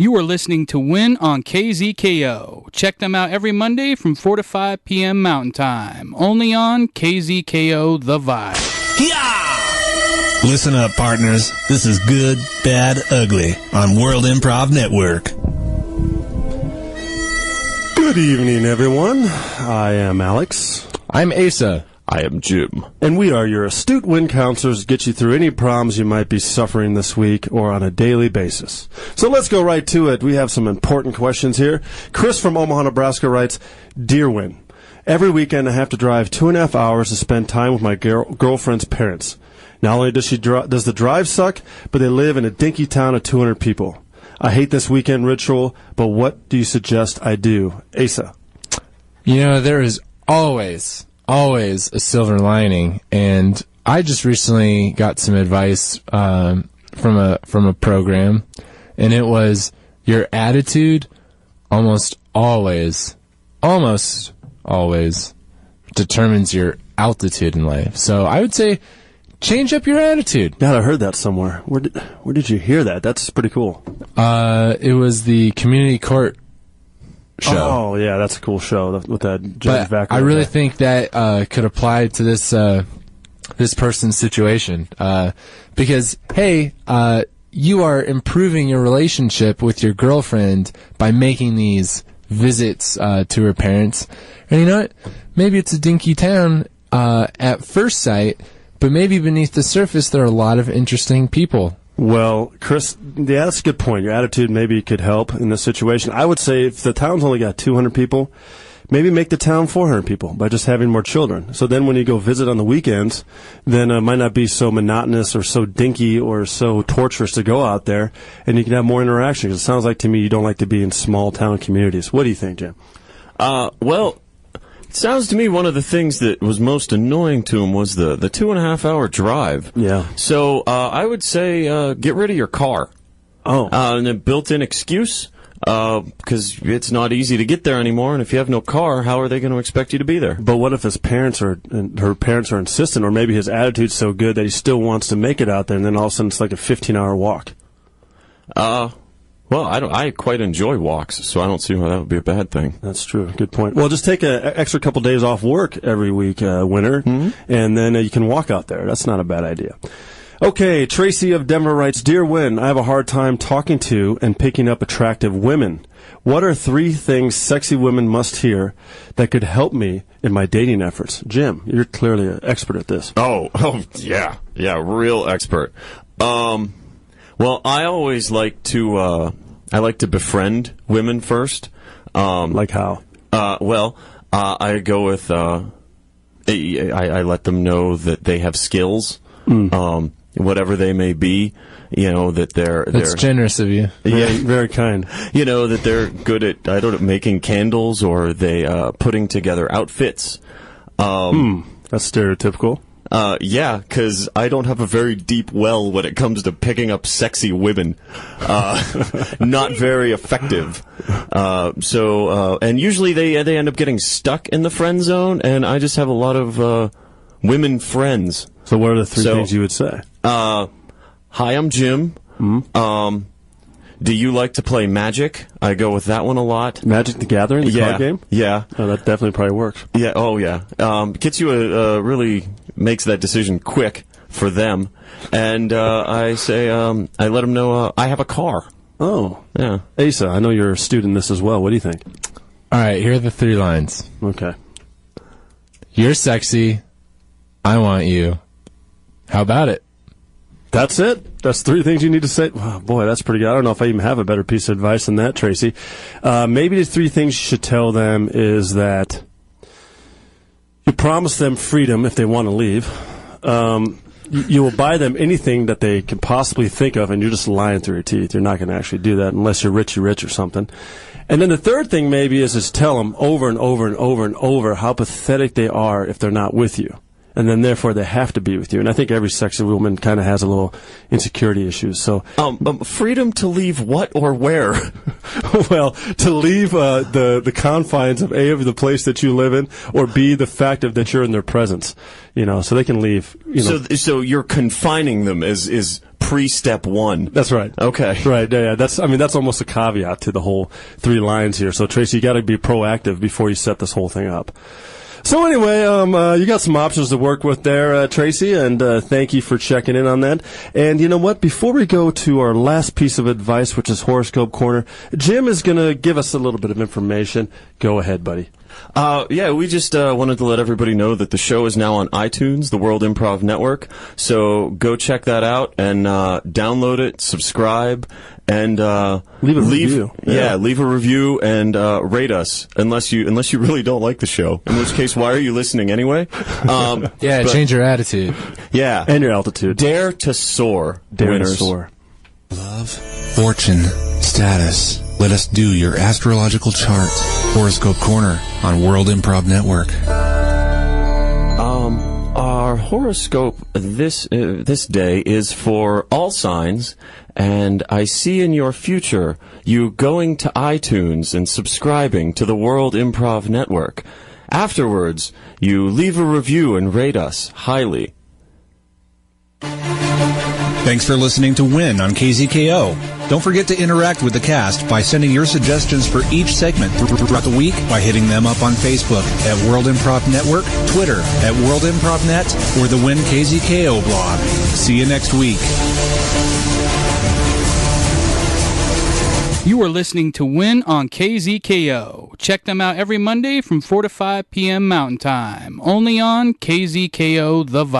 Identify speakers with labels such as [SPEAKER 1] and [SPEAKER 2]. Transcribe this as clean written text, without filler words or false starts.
[SPEAKER 1] You are listening to Win on KZKO. Check them out every Monday from 4 to 5 p.m. Mountain Time. Only on KZKO The Vibe.
[SPEAKER 2] Yeah! Listen up, partners. This is Good, Bad, Ugly on World Improv Network.
[SPEAKER 3] Good evening, everyone. I am Alex.
[SPEAKER 4] I'm Asa.
[SPEAKER 5] I am Jim.
[SPEAKER 3] And we are your astute win counselors to get you through any problems you might be suffering this week or on a daily basis. So let's go right to it. We have some important questions here. Chris from Omaha, Nebraska writes, Dear Win, every weekend I have to drive 2.5 hours to spend time with my girlfriend's parents. Not only does the drive suck, but they live in a dinky town of 200 people. I hate this weekend ritual, but what do you suggest I do? Asa.
[SPEAKER 4] You know, there is always a silver lining, and I just recently got some advice from a program, and it was your attitude almost always determines your altitude in life. So I would say change up your attitude.
[SPEAKER 3] God, I heard that somewhere. Where did you hear that? That's pretty cool.
[SPEAKER 4] It was the community court show.
[SPEAKER 3] Oh, yeah, that's a cool show with that Judge Vacker.
[SPEAKER 4] I really think that could apply to this person's situation. Because, hey, you are improving your relationship with your girlfriend by making these visits to her parents. And you know what? Maybe it's a dinky town at first sight, but maybe beneath the surface there are a lot of interesting people.
[SPEAKER 3] Well, Chris, yeah, that's a good point. Your attitude maybe could help in this situation. I would say if the town's only got 200 people, maybe make the town 400 people by just having more children. So then when you go visit on the weekends, then it might not be so monotonous or so dinky or so torturous to go out there, and you can have more interaction. 'Cause it sounds like to me you don't like to be in small town communities. What do you think, Jim?
[SPEAKER 5] Well, it sounds to me one of the things that was most annoying to him was the 2.5 hour drive.
[SPEAKER 3] Yeah.
[SPEAKER 5] So I would say get rid of your car.
[SPEAKER 3] Oh.
[SPEAKER 5] And a built-in excuse, because it's not easy to get there anymore, and if you have no car, how are they going to expect you to be there?
[SPEAKER 3] But what if her parents are insistent, or maybe his attitude's so good that he still wants to make it out there, and then all of a sudden it's like a 15-hour walk?
[SPEAKER 5] Well, I quite enjoy walks, so I don't see why that would be a bad thing.
[SPEAKER 3] That's true. Good point. Well, just take an extra couple days off work every week, winter, and then you can walk out there. That's not a bad idea. Okay, Tracy of Denver writes, Dear Win, I have a hard time talking to and picking up attractive women. What are 3 things sexy women must hear that could help me in my dating efforts? Jim, you're clearly an expert at this.
[SPEAKER 5] Oh, yeah, real expert. Well, I always like to befriend women first.
[SPEAKER 3] Like how?
[SPEAKER 5] I go with I let them know that they have skills, whatever they may be. You know that
[SPEAKER 4] That's generous of you.
[SPEAKER 3] Yeah, very kind.
[SPEAKER 5] You know that they're good at making candles, or they putting together outfits.
[SPEAKER 3] That's stereotypical.
[SPEAKER 5] Yeah, because I don't have a very deep well when it comes to picking up sexy women. Not very effective. And usually they end up getting stuck in the friend zone, and I just have a lot of women friends.
[SPEAKER 3] So what are the 3 things you would say?
[SPEAKER 5] Hi, I'm Jim. Do you like to play Magic? I go with that one a lot.
[SPEAKER 3] Magic the Gathering, the card game?
[SPEAKER 5] Yeah.
[SPEAKER 3] Oh, that definitely probably works.
[SPEAKER 5] Yeah, oh yeah. Gets you really makes that decision quick for them. And I say, I let them know I have a car.
[SPEAKER 3] Oh.
[SPEAKER 5] Yeah.
[SPEAKER 3] Asa, I know you're a student in this as well. What do you think?
[SPEAKER 4] All right, here are the 3 lines.
[SPEAKER 3] Okay.
[SPEAKER 4] You're sexy. I want you. How about it?
[SPEAKER 3] That's it? That's 3 things you need to say? Oh, boy, that's pretty good. I don't know if I even have a better piece of advice than that, Tracy. Maybe the 3 things you should tell them is that you promise them freedom if they want to leave. You will buy them anything that they can possibly think of, and you're just lying through your teeth. You're not going to actually do that unless you're rich or something. And then the 3rd thing maybe is tell them over and over and over and over how pathetic they are if they're not with you. And then, therefore, they have to be with you. And I think every sexy woman kind of has a little insecurity issues. So,
[SPEAKER 5] freedom to leave what or where?
[SPEAKER 3] Well, to leave the confines of A, of the place that you live in, or B, the fact that you're in their presence. You know, so they can leave. You know.
[SPEAKER 5] So you're confining them is pre-step one.
[SPEAKER 3] That's right.
[SPEAKER 5] Okay.
[SPEAKER 3] Right. Yeah. That's almost a caveat to the whole 3 lines here. So Tracy, you got to be proactive before you set this whole thing up. So anyway, you got some options to work with there, Tracy, and thank you for checking in on that. And you know what? Before we go to our last piece of advice, which is Horoscope Corner, Jim is going to give us a little bit of information. Go ahead, buddy.
[SPEAKER 5] Yeah, we just wanted to let everybody know that the show is now on iTunes, the World Improv Network. So go check that out and download it, subscribe, and
[SPEAKER 3] leave a review.
[SPEAKER 5] Yeah, leave a review and rate us. Unless you really don't like the show, in which case, why are you listening anyway?
[SPEAKER 4] Change your attitude.
[SPEAKER 5] Yeah,
[SPEAKER 3] and your altitude.
[SPEAKER 5] Dare to soar.
[SPEAKER 3] Dare
[SPEAKER 5] winners.
[SPEAKER 3] to soar.
[SPEAKER 2] Love, fortune, status. Let us do your astrological chart. Horoscope Corner on World Improv Network.
[SPEAKER 5] Our horoscope this day is for all signs, and I see in your future you going to iTunes and subscribing to the World Improv Network. Afterwards, you leave a review and rate us highly.
[SPEAKER 2] Thanks for listening to Win on KZKO. Don't forget to interact with the cast by sending your suggestions for each segment throughout the week by hitting them up on Facebook at World Improv Network, Twitter at World Improv Net, or the Win KZKO blog. See you next week.
[SPEAKER 1] You are listening to Win on KZKO. Check them out every Monday from 4 to 5 p.m. Mountain Time. Only on KZKO The Vibe.